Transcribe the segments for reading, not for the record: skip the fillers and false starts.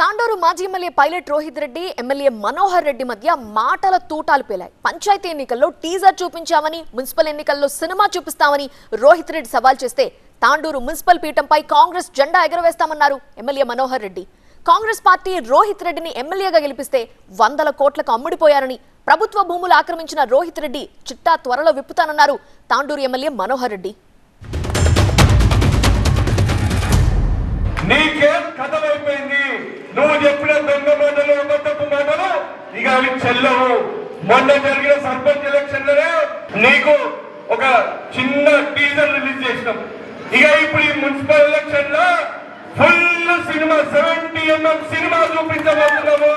తాండూరు మాజీ MLA pilot Rohit Reddy MLA Manohar Reddy మధ్య మాటల తూటాలు పేలాయి. పంచాయతీ ఎన్నికల్లో టీజర్ చూపించామని, మున్సిపల్ ఎన్నికల్లో సినిమా చూపిస్తామని రోహిత్ రెడ్డి సవాల్ చేస్తే తాండూరు మున్సిపల్ పీఠంపై కాంగ్రెస్ జెండా ఎగరవేస్తామన్నారు ఎమ్మెల్యే మనోహర్ రెడ్డి. కాంగ్రెస్ పార్టీ రోహిత్ రెడ్డిని ఎమ్మెల్యేగా గెలిపిస్తే 100 కోట్లకు అమ్ముడిపోయారని, ప్రభుత్వ భూములు ఆక్రమించిన రోహిత్ రెడ్డి చిట్టా త్వరలో విప్పుతానన్నారు తాండూరు ఎమ్మెల్యే మనోహర్ రెడ్డి. నీకేం కథమైపోయింది? నువ్వు చెప్పిన దొంగ మాటలు, అబద్ధపు మాటలు ఇక అవి చెల్లవు. మొన్న జరిగిన సర్పంచ్ ఎలక్షన్లనే నీకు ఒక చిన్న టీజర్ రిలీజ్ చేసినాం. ఇక ఇప్పుడు ఈ మున్సిపల్ ఎలక్షన్ లో ఫుల్ సినిమా 70mm సినిమా చూపించబోతున్నాము.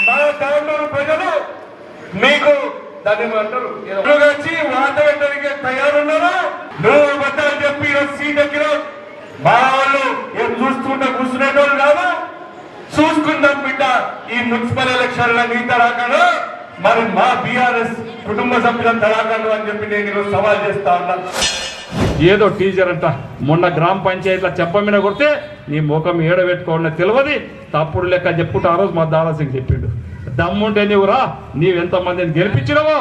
మా తాండూరు ప్రజలు మీకు దాన్ని అంటారు వచ్చి వాత పెట్టడానికి తయారున్నారు. నువ్వు అబద్ధాలు చెప్పి సీట్ ఎక్కిన మా వాళ్ళు ఏం చూస్తుంటే కూర్చునేటోళ్ళు కాదు. చూసుకుందాం బిడ్డ ఈ మున్సిపల్ ఎలక్షన్ లో నీ తడాకాను, మరి మా బీఆర్ఎస్ కుటుంబ సభ్యుల తడాకాను అని చెప్పి నేను సవాల్ చేస్తా ఉన్నా. ఏదో టీచర్ అంట మొన్న గ్రామ పంచాయతీలో చెప్పమీన కొడితే నీ ముఖం ఏడబెట్టుకోవాలని తెలియదు, తప్పుడు లెక్క చెప్పుకుంటూ ఆ రోజు మా దారాసింగ్ చెప్పిండు. దమ్ముంటే నీవురా, నీవెంతమందిని గెలిపించినవో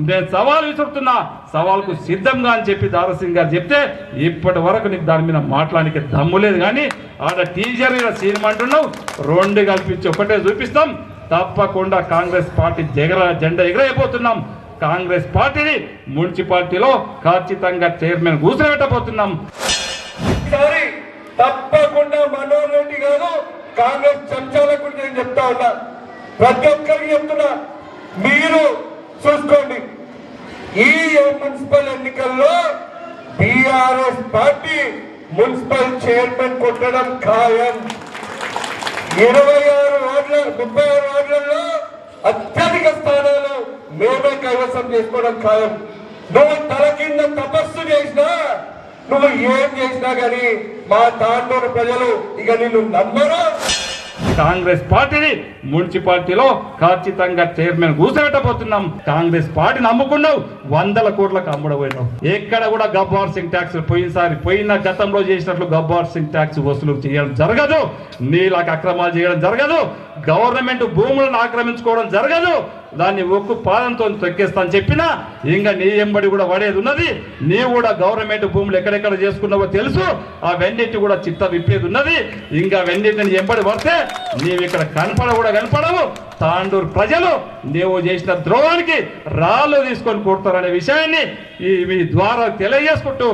నేను సవాల్ విసురుతున్నా, సవాల్కు సిద్ధంగా అని చెప్పి దారాసింగ్ గారు చెప్తే ఇప్పటి వరకు నీకు దాని మీద మాట్లాడానికి దమ్ము లేదు. కానీ ఆడ టీచర్ సినిమా అంటున్నావు, 2 కల్పించి ఒకటే చూపిస్తాం. తప్పకుండా కాంగ్రెస్ పార్టీ జెండా ఎగరైపోతున్నాం. కాంగ్రెస్ పార్టీని మున్సిపాలిటీలో ఖచ్చితంగా చైర్మన్ కూర్చోబెట్టబోతున్నాం. తప్పకుండా మనోహర్ రెడ్డి గారు కాంగ్రెస్ చర్చలకు నేను చెప్తా ఉన్నా, ప్రతి ఒక్కరికి చెప్తున్నా, మీరు చూసుకోండి. ఈ మున్సిపల్ ఎన్నికల్లో బీఆర్ఎస్ పార్టీ మున్సిపల్ చైర్మన్ కొట్టడం ఖాయం. 26 వార్డుల 36 వార్డులలో అత్యధిక స్థానాలు మేమే కైవసం చేసుకోవడం ఖాయం. నువ్వు తల కింద తపస్సు చేసినా, నువ్వు ఏం చేసినా కానీ మా తాండూరు ప్రజలు ఇక నిన్ను నమ్మరు. కాంగ్రెస్ పార్టీని మున్సిపాలిటీలో ఖచ్చితంగా చైర్మన్ కూర్చోబెట్టబోతున్నాం. కాంగ్రెస్ పార్టీని అమ్ముకున్నావు, 100 కోట్లకు అమ్ముడపోయినావు. ఎక్కడ కూడా గబ్బర్ సింగ్ ట్యాక్స్ పోయిన గతంలో చేసినట్లు గబ్బర్ సింగ్ ట్యాక్స్ వసూలు చేయడం జరగదు. నీళ్ళకి అక్రమాలు చేయడం జరగదు. గవర్నమెంట్ భూములను ఆక్రమించుకోవడం జరగదు. దాన్ని ఒక్కు పాదంతో తొక్కేస్తాను చెప్పినా ఇంకా నీ ఎంబడి కూడా పడేది ఉన్నది. నీవు కూడా గవర్నమెంట్ భూములు ఎక్కడెక్కడ చేసుకున్నావో తెలుసు. అవన్నిటి కూడా చిత్త విప్పేది ఉన్నది. ఇంకా అవన్నిటిని ఎంబడి పడితే నీవు ఇక్కడ కనపడవు. తాండూరు ప్రజలు నీవు చేసిన ద్రోహానికి రాళ్ళు తీసుకొని కొడతారనే విషయాన్ని మీ ద్వారా తెలియజేసుకుంటూ